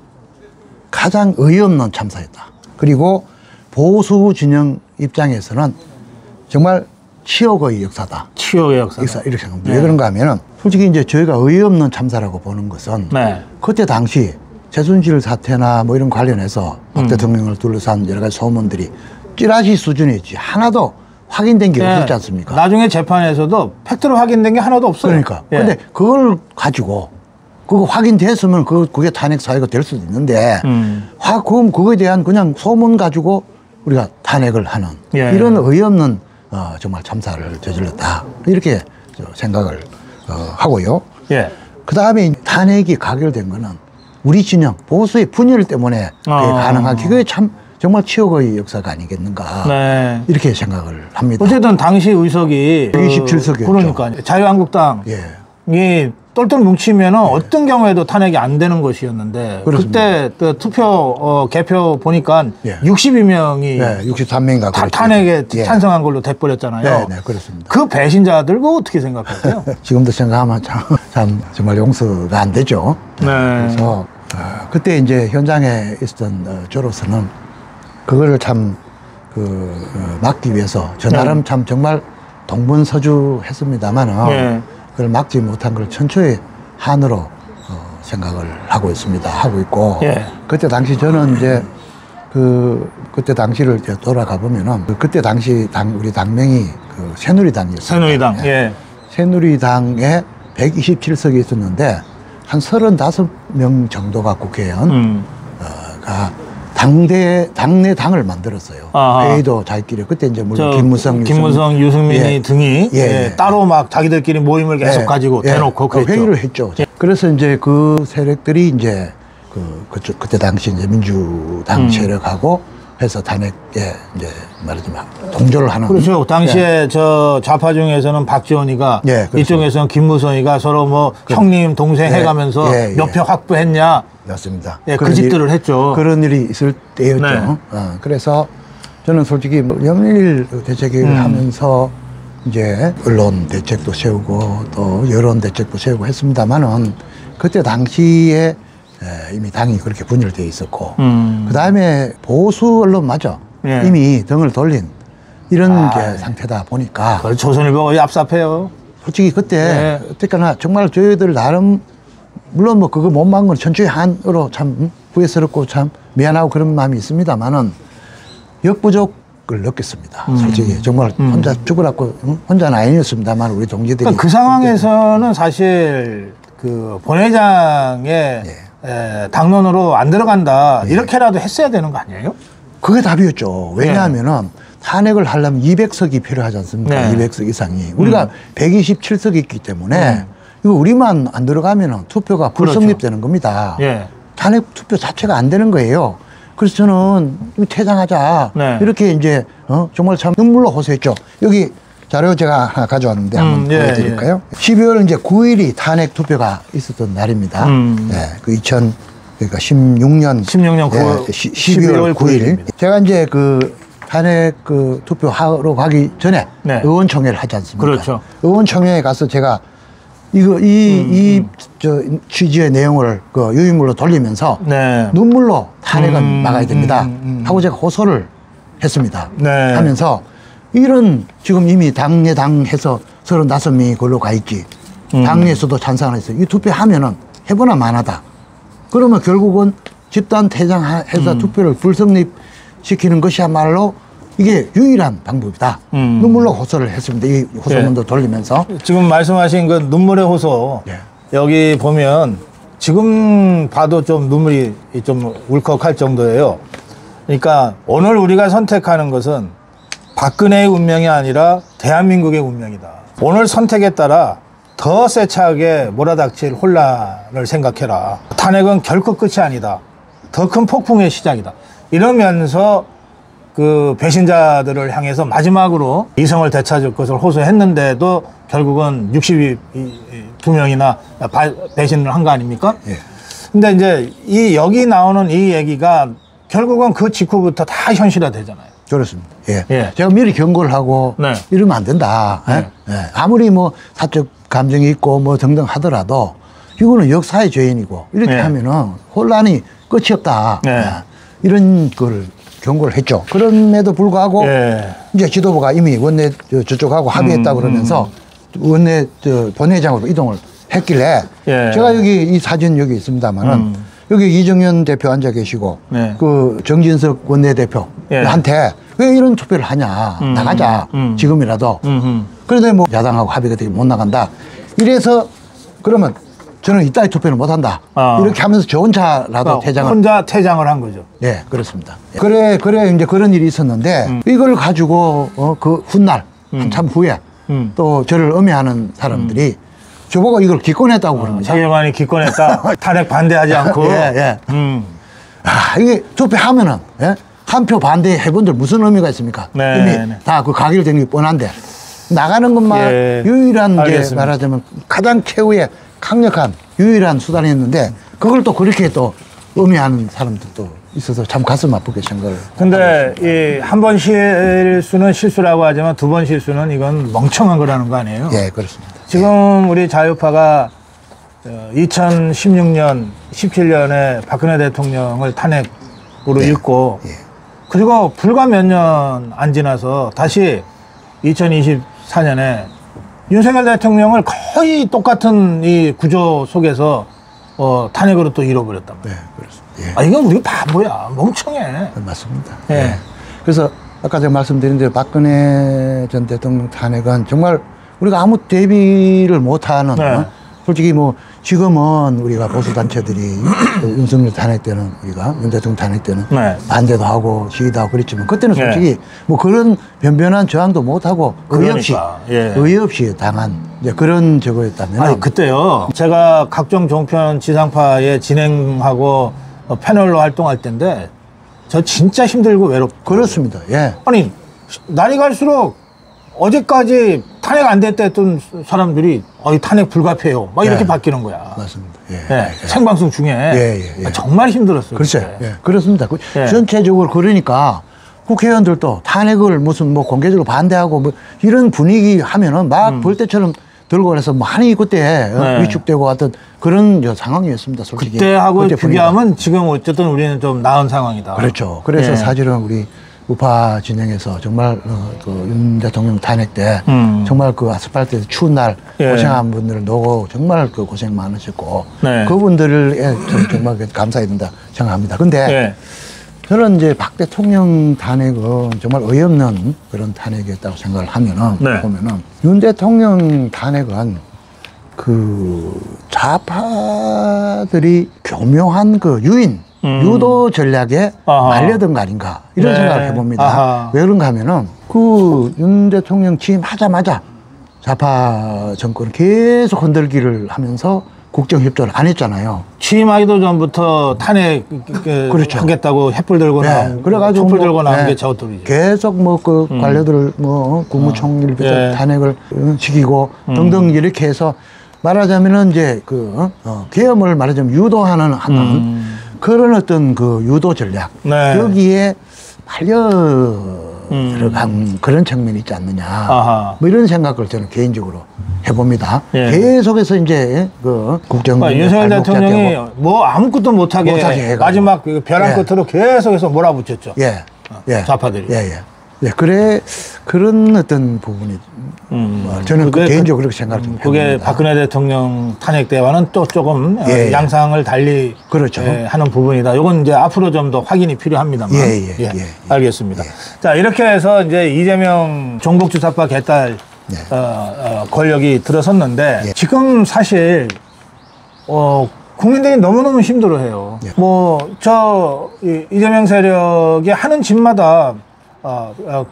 가장 어이없는 참사였다. 그리고 보수 진영 입장에서는 정말 치욕의 역사다. 치욕의 역사. 이렇게 생각합니다. 왜 그런가 하면은 솔직히 이제 저희가 어이없는 참사라고 보는 것은 네. 그때 당시 최순실 사태나 뭐 이런 관련해서 박 대통령을 둘러싼 여러 가지 소문들이 찌라시 수준이지 하나도 확인된 게 없었지 않습니까? 나중에 재판에서도 팩트로 확인된 게 하나도 없어요. 그러니까. 예. 근데 그걸 가지고 그거 확인됐으면 그게 탄핵 사유가 될 수도 있는데 그럼 그거에 대한 그냥 소문 가지고 우리가 탄핵을 하는 예. 이런 어이없는 정말 참사를 저질렀다. 이렇게 생각을 하고요. 예. 그 다음에 탄핵이 가결된 거는 우리 진영 보수의 분열 때문에 그게 가능한 그게 참 정말 치욕의 역사가 아니겠는가. 네. 이렇게 생각을 합니다. 어쨌든 당시 의석이 127석이었죠. 그러니까 자유한국당이 예. 똘똘 뭉치면은 어떤 경우에도 탄핵이 안 되는 것이었는데 그렇습니다. 그때 그 투표 개표 보니까 예. 62명이 네, 63명인가 다 탄핵에 찬성한 걸로 돼버렸잖아요. 네, 네, 그렇습니다. 그 배신자들 그거 어떻게 생각하세요? 지금도 생각하면 참 정말 용서가 안 되죠. 네. 그래서 그때 이제 현장에 있었던 저로서는 그거를 참 막기 위해서 저 나름 참 정말 동분서주했습니다만은 네. 그걸 막지 못한 걸 천추의 한으로 생각을 하고 있습니다. 하고 있고 예. 그때 당시 저는 이제 그때 당시를 이제 돌아가 보면은 그때 당시 우리 당명이 새누리당이었어요. 새누리당. 예. 새누리당에 127석이 있었는데 한 35명 정도가 국회의원 당내 당을 만들었어요. 아하. 회의도 자기끼리 그때 이제 물론 김무성, 유승민이 등이 따로 막 자기들끼리 모임을 계속 가지고 대놓고 그랬죠. 회의를 했죠. 그래서 이제 그 세력들이 이제 그때 당시 이제 민주당 세력하고 해서 탄핵에 이제 말하자면 동조를 하는. 그렇죠. 당시에 저 좌파 중에서는 박지원이가 이쪽에서는 김무성이가 서로 뭐 형님 동생 해가면서 몇 표 확보했냐. 맞습니다. 그 짓들을 했죠. 그런 일이 있을 때였죠. 네. 그래서 저는 솔직히 연일 대책을 하면서 이제 언론 대책도 세우고 또 여론 대책도 세우고 했습니다만은 그때 당시에 이미 당이 그렇게 분열되어 있었고 그 다음에 보수 언론마저 이미 등을 돌린 이런 게 상태다 보니까 조선일보가 얍삽해요. 솔직히 그때 어쨌거나 정말 저희들 나름 물론 뭐 그거 못 막은 건 천추의 한으로 참 후회스럽고 참 미안하고 그런 마음이 있습니다만은 역부족을 느꼈습니다. 솔직히 정말 혼자 죽으라고 혼자는 아니었습니다만 우리 동지들이 그러니까 그 상황에서는 사실 그 본회장의 당론으로 안 들어간다 이렇게라도 했어야 되는 거 아니에요? 그게 답이었죠. 왜냐하면은 탄핵을 하려면 200석이 필요하지 않습니까? 200석 이상이 우리가 127석이 있기 때문에 이거 우리만 안 들어가면은 투표가 불성립되는 겁니다. 탄핵 투표 자체가 안 되는 거예요. 그래서 저는 퇴장하자 이렇게 이제 정말 참 눈물로 호소했죠. 여기 자료 제가 하나 가져왔는데 한번 보여드릴까요? 12월 이제 9일이 탄핵 투표가 있었던 날입니다. 그 16년 12월 9일. 제가 이제 그 탄핵 그 투표하러 가기 전에 의원총회를 하지 않습니까? 그렇죠. 의원총회에 가서 제가 저 취지의 내용을 그 유인물로 돌리면서 눈물로 탄핵은 막아야 됩니다. 하고 제가 호소를 했습니다. 하면서 이런 지금 이미 당내 당해서 35명이 그걸로 가 있지. 당내에서도 찬성을 했어요. 이 투표하면은 해보나 마나다. 그러면 결국은 집단 퇴장해서 투표를 불성립시키는 것이야말로 이게 유일한 방법이다. 눈물로 호소를 했습니다. 이 호소문도 돌리면서. 지금 말씀하신 그 눈물의 호소. 여기 보면 지금 봐도 좀 눈물이 좀 울컥할 정도예요. 그러니까 오늘 우리가 선택하는 것은 박근혜의 운명이 아니라 대한민국의 운명이다. 오늘 선택에 따라 더 세차게 몰아닥칠 혼란을 생각해라. 탄핵은 결코 끝이 아니다. 더 큰 폭풍의 시작이다. 이러면서 그 배신자들을 향해서 마지막으로 이성을 되찾을 것을 호소했는데도 결국은 62명이나 배신을 한 거 아닙니까? 예. 근데 이제 여기 나오는 이 얘기가 결국은 그 직후부터 다 현실화 되잖아요. 그렇습니다. 예. 예. 제가 미리 경고를 하고 네. 이러면 안 된다. 네. 예. 아무리 뭐 사적 감정이 있고 뭐 등등 하더라도 이거는 역사의 죄인이고 이렇게 네. 하면은 혼란이 끝이 없다. 네. 예. 이런 걸 경고를 했죠. 그럼에도 불구하고 예. 이제 지도부가 이미 원내 저쪽하고 합의했다 그러면서 원내 본회의장으로 이동을 했길래 예. 제가 여기 이 사진 여기 있습니다만은 여기 이정현 대표 앉아 계시고 네. 그 정진석 원내대표한테 왜 이런 투표를 하냐 나가자 지금이라도 그런데 뭐 야당하고 합의가 되게 못 나간다 이래서 그러면 저는 이따위 투표는 못 한다 이렇게 하면서 저 혼자라도 퇴장을 혼자 퇴장을 한 거죠. 예, 그렇습니다. 그래 이제 그런 일이 있었는데 이걸 가지고 그 훗날 한참 후에 또 저를 음해하는 사람들이 저보고 이걸 기권했다고 그럽니다. 장영환이 기권했다. 탄핵 반대하지 않고. 예. 이게 투표하면은 예? 한 표 반대 해본들 무슨 의미가 있습니까? 네, 이미 네. 다 그 가결된 게 뻔한데 나가는 것만 예, 유일한 이제 알겠습니다. 말하자면 가장 최후의 강력한 유일한 수단이었는데 그걸 또 그렇게 또 의미하는 사람들도 있어서 참 가슴 아프게 생각을. 근데 이 한 번 실수는 실수라고 하지만 두 번 실수는 이건 멍청한 거라는 거 아니에요? 예, 그렇습니다. 지금 우리 자유파가 2016년, 17년에 박근혜 대통령을 탄핵으로 읽고 그리고 불과 몇 년 안 지나서 다시 2024년에 윤석열 대통령을 거의 똑같은 이 구조 속에서 탄핵으로 또 잃어버렸단 말이에요. 네, 그렇습니다. 예. 이건 우리 바보야. 멍청해. 맞습니다. 예. 예. 그래서 아까 제가 말씀드린 대로 박근혜 전 대통령 탄핵은 정말 우리가 아무 대비를 못하는 네. 솔직히 뭐 지금은 우리가 보수단체들이 윤석열 탄핵 때는 우리가 윤 대통령 탄핵 때는 네. 반대도 하고 시위도 하고 그랬지만 그때는 솔직히 네. 뭐 그런 변변한 저항도 못하고 그러니까, 의의 없이 당한 이제 그런 저거였다면 아니, 그때요. 제가 각종 종편 지상파에 진행하고 패널로 활동할 때인데 저 진짜 힘들고 외롭고. 그렇습니다. 예. 아니, 날이 갈수록 어제까지 탄핵 안 됐다 했던 사람들이 탄핵 불가피해요. 막 이렇게 예. 바뀌는 거야. 맞습니다. 예. 예. 생방송 중에. 예. 정말 힘들었어요. 그렇죠. 그때. 예. 그렇습니다. 예. 전체적으로 그러니까 국회의원들도 탄핵을 무슨 뭐 공개적으로 반대하고 뭐 이런 분위기 하면은 막 벌떼처럼 들고 그래서 많이 그때 네. 위축되고 하던 그런 상황이었습니다. 솔직히. 그때하고 그때 분위기가. 비교하면 지금 어쨌든 우리는 좀 나은 상황이다. 그렇죠. 그래서 예. 사실은 우리 우파 진영에서 정말 그 윤 대통령 탄핵 때 정말 그 아스팔트에서 추운 날 예. 고생한 분들을 놓고 정말 그 고생 많으셨고 네. 그분들에 정말 감사해야 된다 생각합니다. 근데 예. 저는 이제 박 대통령 탄핵은 정말 어이없는 그런 탄핵이었다고 생각을 하면은 네. 보면은 윤 대통령 탄핵은 그 좌파들이 교묘한 그 유도 전략에 아하. 말려든 거 아닌가 이런 네. 생각을 해봅니다. 아하. 왜 그런가 하면은 그 윤 대통령 취임하자마자 좌파 정권을 계속 흔들기를 하면서 국정협조를 안 했잖아요. 취임하기도 전부터 탄핵 그렇죠. 하겠다고 횃불 들고 나온, 그래가지고 촛불 뭐, 들고 나온 네. 게 저것들이죠. 계속 뭐 그 관료들 뭐 국무총리를 비롯해 예. 탄핵을 시키고 등등 이렇게 해서 말하자면은 이제 그 계엄을 말하자면 유도하는 하는 그런 어떤 그 유도 전략 네. 여기에 말려 들어간 그런 측면이 있지 않느냐 아하. 뭐 이런 생각을 저는 개인적으로 해봅니다. 예. 계속해서 이제 그 국정 윤석열 대통령이 뭐 아무것도 못하게 해가지고. 마지막 그 벼랑 예. 끝으로 계속해서 몰아붙였죠. 예. 좌파들이. 예, 그래 그런 어떤 부분이 저는 그게 개인적으로 그렇게 생각을 좀 그게 해봅니다. 박근혜 대통령 탄핵 때와는 또 조금 예. 양상을 달리 그렇죠. 하는 부분이다. 이건 이제 앞으로 좀 더 확인이 필요합니다만. 예. 알겠습니다. 자, 이렇게 해서 이제 이재명 종북주사파 개딸 예. 권력이 들어섰는데 예. 지금 사실 국민들이 너무너무 힘들어해요. 예. 이재명 세력이 하는 짓마다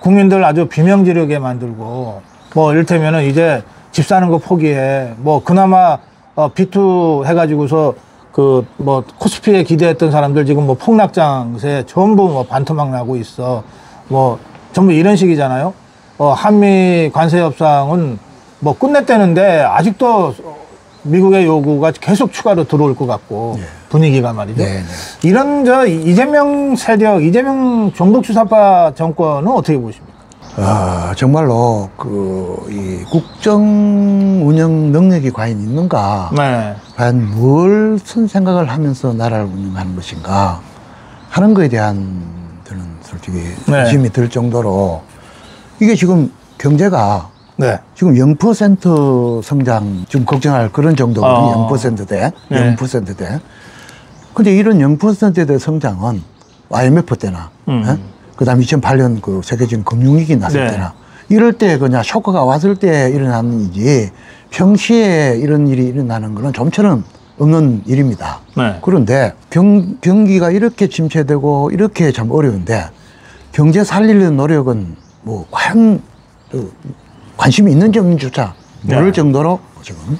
국민들 아주 비명지르게 만들고 뭐 이를테면은 이제 집 사는 거 포기해. 뭐 그나마 B2 해가지고서 그 뭐 코스피에 기대했던 사람들 지금 뭐 폭락장세 전부 뭐 반토막 나고 있어. 뭐 전부 이런 식이잖아요. 한미 관세 협상은 뭐 끝냈다는데 아직도 미국의 요구가 계속 추가로 들어올 것 같고 분위기가 말이죠. 이런 이재명 세력, 이재명 종북주사파 정권은 어떻게 보십니까? 정말로 이 국정 운영 능력이 과연 있는가? 과연 무슨 생각을 하면서 나라를 운영하는 것인가? 하는 거에 대한 저는 솔직히 의심이 들 정도로 이게 지금 경제가 지금 0% 성장 지금 걱정할 그런 정도거든요. 0%대, 0%대. 근데 이런 0%대 성장은 IMF 때나, 그 다음에 2008년 그 세계적인 금융위기 났을 때나, 이럴 때 그냥 쇼크가 왔을 때 일어나는 일이지, 평시에 이런 일이 일어나는 거는 좀처럼 없는 일입니다. 그런데 경기가 이렇게 침체되고 이렇게 참 어려운데, 경제 살리려는 노력은 뭐 과연 관심이 있는지 없는지조차 모를 정도로 지금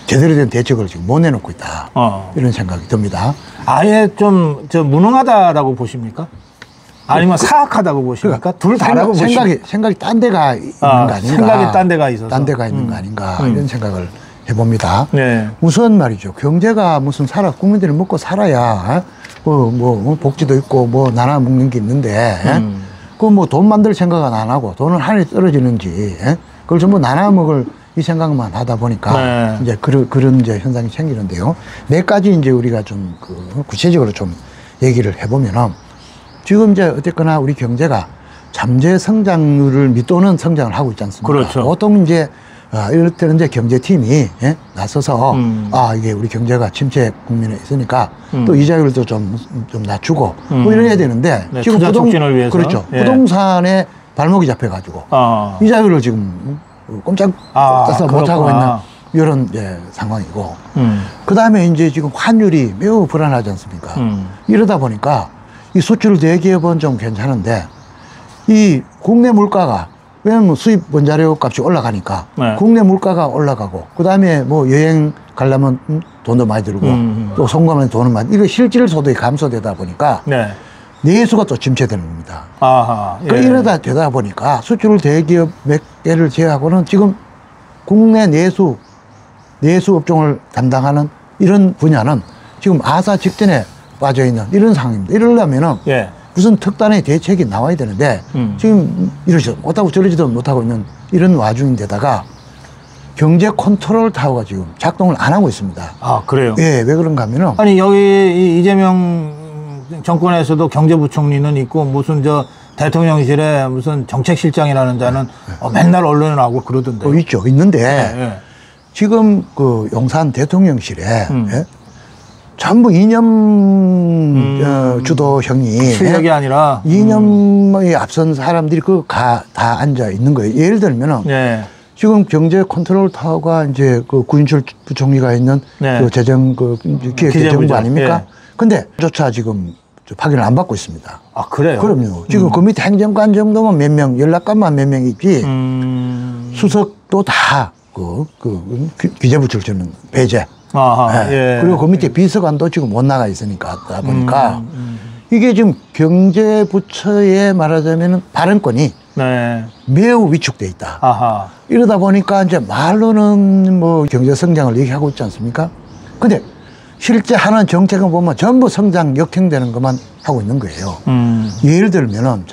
제대로 된 대책을 지금 못 내놓고 있다. 이런 생각이 듭니다. 아예 좀 무능하다라고 보십니까? 아니면 사악하다고 보십니까? 둘 다라고 보십니까? 생각이 딴 데가 있는 거 아닌가. 생각이 딴 데가 있어서. 딴 데가 있는 거 아닌가. 이런 생각을 해봅니다. 우선 말이죠. 경제가 무슨 국민들이 먹고 살아야 뭐 복지도 있고 뭐 나눠 먹는 게 있는데 뭐 돈 만들 생각은 안 하고 돈은 하늘에 떨어지는지 그걸 전부 나눠 먹을 이 생각만 하다 보니까 이제 그런 이제 현상이 생기는데요. 몇 가지 이제 우리가 좀 구체적으로 좀 얘기를 해보면은 지금 이제 어쨌거나 우리 경제가 잠재 성장률을 밑도는 성장을 하고 있지 않습니까? 그렇죠. 보통 이제 이럴 때는 이제 경제팀이 나서서 이게 우리 경제가 침체 국면에 있으니까 또 이자율도 좀 낮추고 뭐 이래야 되는데 지금 촉진을 위해서 그렇죠. 부동산에 발목이 잡혀가지고 이자율을 지금 꼼짝 따서 못하고 있는 이런 상황이고 그 다음에 이제 지금 환율이 매우 불안하지 않습니까? 이러다 보니까 이 수출 대기업은 좀 괜찮은데 이 국내 물가가 왜냐면 수입 원자료 값이 올라가니까 국내 물가가 올라가고 그 다음에 뭐 여행 가려면 돈도 많이 들고 또 송금하면 돈은 많이 이거 실질 소득이 감소되다 보니까 내수가 또 침체되는 겁니다. 이러다 되다 보니까 수출 대기업 몇 개를 제외하고는 지금 국내 내수 업종을 담당하는 이런 분야는 지금 아사 직전에 빠져 있는 이런 상황입니다. 이러려면은 무슨 특단의 대책이 나와야 되는데 지금 이러지도 못하고 저러지도 못하고 있는 이런 와중인데다가 경제 컨트롤 타워가 지금 작동을 안 하고 있습니다. 그래요? 왜 그런가 하면은 아니 여기 이재명 정권에서도 경제부총리는 있고 무슨 대통령실에 무슨 정책실장이라는 자는 맨날 언론에 나오고 그러던데. 있는데 지금 그 용산 대통령실에 전부 이념 주도형이 실력이 아니라 이념에 앞선 사람들이 다 앉아 있는 거예요. 예를 들면은 지금 경제 컨트롤 타워가 이제 그 구인철 부총리가 있는 그 기획재정부 아닙니까? 근데 조차 지금 파견을 안 받고 있습니다. 그래요? 그럼요. 지금 그 밑에 행정관 정도면 몇 명, 연락관만 몇 명 있지 수석도 다 기재부처를 주는 배제. 그리고 그 밑에 비서관도 지금 못 나가 있으니까 보니까 이게 지금 경제부처에 말하자면 발언권이 매우 위축돼 있다. 이러다 보니까 이제 말로는 뭐 경제 성장을 얘기하고 있지 않습니까? 근데 실제 하는 정책은 보면 전부 성장 역행되는 것만 하고 있는 거예요. 예를 들면은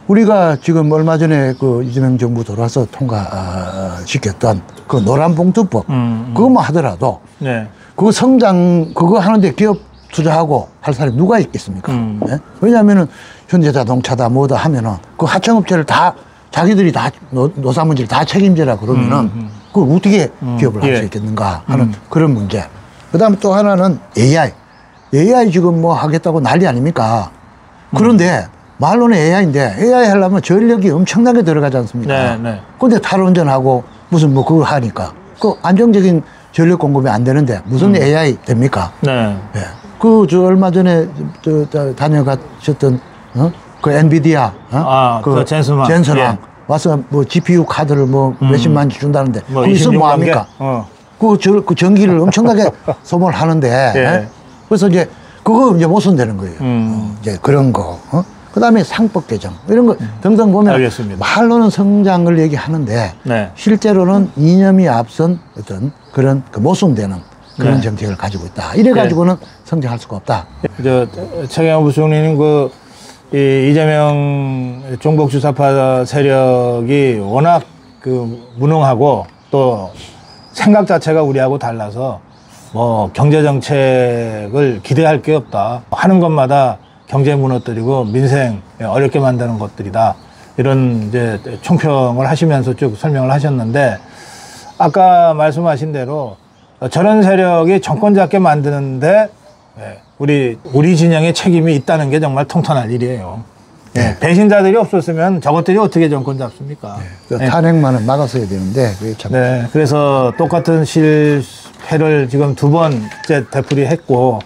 우리가 지금 얼마 전에 그 이재명 정부 들어와서 통과시켰던 그 노란봉투법 그것만 하더라도 그거 하는데 기업 투자하고 할 사람이 누가 있겠습니까? 왜냐하면은 현대자동차다 뭐다 하면은 그 하청업체를 다 자기들이 다 노사 문제를 다 책임져라 그러면은 그걸 어떻게 기업을 할 수 있겠는가 하는 그런 문제. 그 다음에 또 하나는 AI 지금 뭐 하겠다고 난리 아닙니까? 그런데 말로는 AI인데 AI 하려면 전력이 엄청나게 들어가지 않습니까? 근데 탈원전하고 무슨 뭐 그걸 하니까 그 안정적인 전력 공급이 안 되는데 무슨 AI 됩니까? 얼마 전에 다녀가셨던 그 엔비디아 그 젠슨 왕 와서 뭐 GPU 카드를 뭐 몇십만원씩 준다는데 뭐 거기서 뭐 합니까? 그 전기를 엄청나게 소모를 하는데 예. 그래서 이제 그거 이제 못 쓴다는 거예요. 이제 그런 거. 그다음에 상법 개정 이런 거 등등 보면 알겠습니다. 말로는 성장을 얘기하는데 네. 실제로는 이념이 앞선 어떤 그런 그 모순되는 그런 네. 정책을 가지고 있다. 이래 가지고는 네. 성장할 수가 없다. 최경환 부총리는 이재명 종북주사파 세력이 워낙 무능하고 또 생각 자체가 우리하고 달라서 뭐 경제 정책을 기대할 게 없다. 하는 것마다 경제 무너뜨리고 민생 어렵게 만드는 것들이다. 이런 이제 총평을 하시면서 쭉 설명을 하셨는데 아까 말씀하신 대로 저런 세력이 정권 잡게 만드는데 우리 진영의 책임이 있다는 게 정말 통탄할 일이에요. 네. 배신자들이 없었으면 저것들이 어떻게 정권 잡습니까? 네. 그 탄핵만은 막았어야 되는데 그게 참. 네. 그래서 똑같은 실패를 지금 2번째 되풀이했고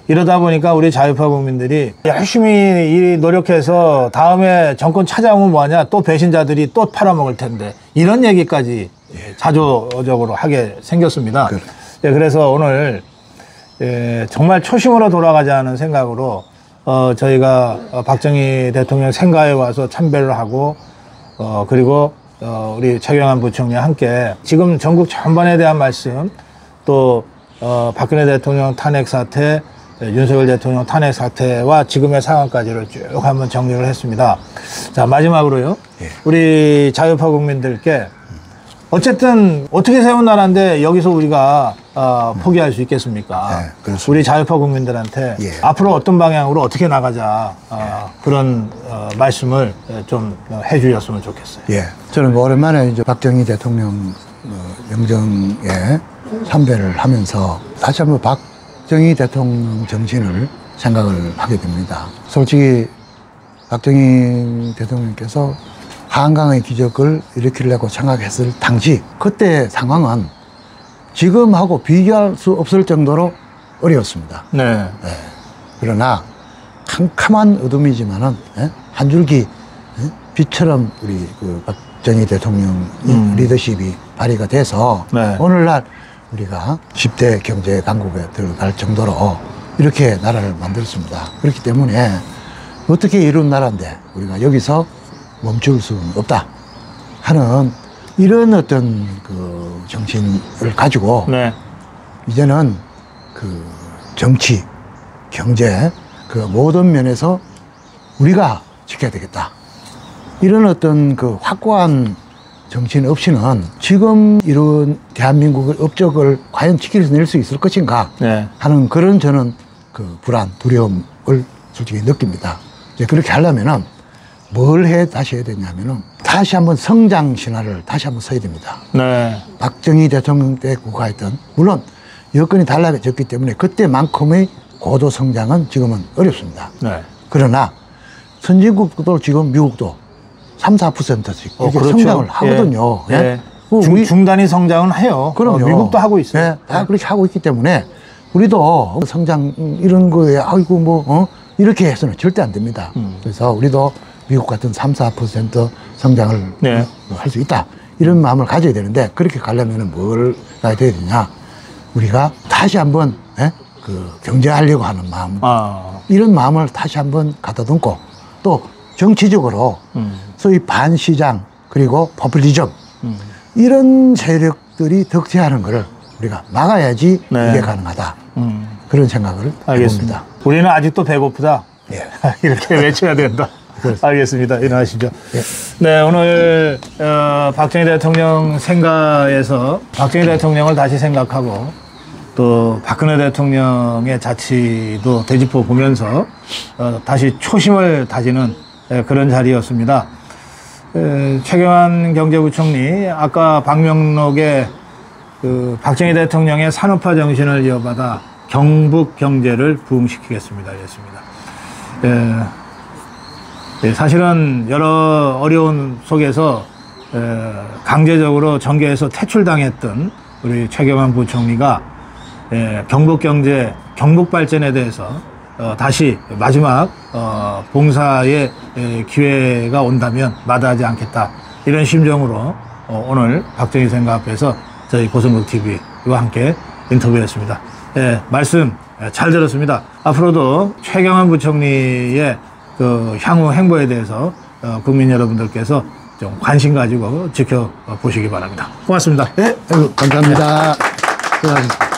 이러다 보니까 우리 자유파 국민들이 열심히 노력해서 다음에 정권 찾아오면 뭐하냐 또 배신자들이 또 팔아먹을 텐데 이런 얘기까지 자조적으로 하게 생겼습니다. 그래. 네, 그래서 오늘 정말 초심으로 돌아가자는 생각으로 저희가 박정희 대통령 생가에 와서 참배를 하고 그리고 우리 최경환 부총리와 함께 지금 전국 전반에 대한 말씀 또 박근혜 대통령 탄핵 사태 윤석열 대통령 탄핵 사태와 지금의 상황까지를 쭉 한번 정리를 했습니다. 자, 마지막으로요. 예. 우리 자유파 국민들께 어쨌든 어떻게 세운 나라인데 여기서 우리가 포기할 수 있겠습니까? 네, 우리 자유파 국민들한테 예. 앞으로 어떤 방향으로 어떻게 나가자 그런 말씀을 좀 해주셨으면 좋겠어요. 예, 저는 오랜만에 이제 박정희 대통령 영정에 참배를 하면서 다시 한번 박정희 대통령 정신을 생각을 하게 됩니다. 솔직히 박정희 대통령께서 한강의 기적을 일으키려고 생각했을 당시 그때 상황은 지금하고 비교할 수 없을 정도로 어려웠습니다. 네. 네. 그러나 캄캄한 어둠이지만은 한 줄기 빛처럼 우리 그 박정희 대통령 리더십이 발휘가 돼서 네. 오늘날 우리가 10대 경제 강국에 들어갈 정도로 이렇게 나라를 만들었습니다. 그렇기 때문에 어떻게 이룬 나라인데 우리가 여기서 멈출 수는 없다 하는 이런 어떤 그 정신을 가지고 네. 이제는 그 정치, 경제 그 모든 면에서 우리가 지켜야 되겠다. 이런 어떤 그 확고한 정신 없이는 지금 이런 대한민국의 업적을 과연 지켜낼 수 있을 것인가 네. 하는 그런 저는 그 불안, 두려움을 솔직히 느낍니다. 이제 그렇게 하려면은 뭘 다시 해야 되냐면은 다시 한번 성장 신화를 다시 한번 써야 됩니다. 네. 박정희 대통령 때 구가했던 물론 여건이 달라졌기 때문에 그때만큼의 고도 성장은 지금은 어렵습니다. 네. 그러나 선진국도 지금 미국도 3, 4%씩 이렇게 그렇죠. 성장을 하거든요. 예. 예. 중단위 성장은 해요. 그럼요. 미국도 하고 있어요. 네. 다 그렇게 하고 있기 때문에 우리도 성장 이런 거에 아이고 뭐 이렇게 해서는 절대 안 됩니다. 그래서 우리도 미국 같은 3, 4% 성장을 네. 할 수 있다. 이런 마음을 가져야 되는데 그렇게 가려면 뭘 가야 되느냐. 우리가 다시 한번 그 경제하려고 하는 마음 이런 마음을 다시 한번 가다듬고 또 정치적으로 소위 반시장 그리고 포퓰리즘 이런 세력들이 득세하는 것을 우리가 막아야지 네. 이게 가능하다. 그런 생각을 해봅니다. 우리는 아직도 배고프다. 예. 이렇게 외쳐야 된다. 알겠습니다. 일어나시죠. 예. 네, 오늘 박정희 대통령 생가에서 박정희 대통령을 다시 생각하고 또 박근혜 대통령의 자치도 되짚어 보면서 다시 초심을 다지는 그런 자리였습니다. 최경환 경제부총리 아까 방명록에 그 박정희 대통령의 산업화 정신을 이어받아 경북 경제를 부흥시키겠습니다. 이랬습니다. 사실은 여러 어려운 속에서 강제적으로 정계에서 퇴출당했던 우리 최경환 부총리가 경북 경제, 경북 발전에 대해서 다시 마지막 봉사의 기회가 온다면 마다하지 않겠다 이런 심정으로 오늘 박정희 생가 앞에서 저희 고성국 TV와 함께 인터뷰했습니다. 예, 말씀 잘 들었습니다. 앞으로도 최경환 부총리의 그 향후 행보에 대해서 국민 여러분들께서 좀 관심 가지고 지켜보시기 바랍니다. 고맙습니다. 네, 감사합니다. 수고하셨습니다.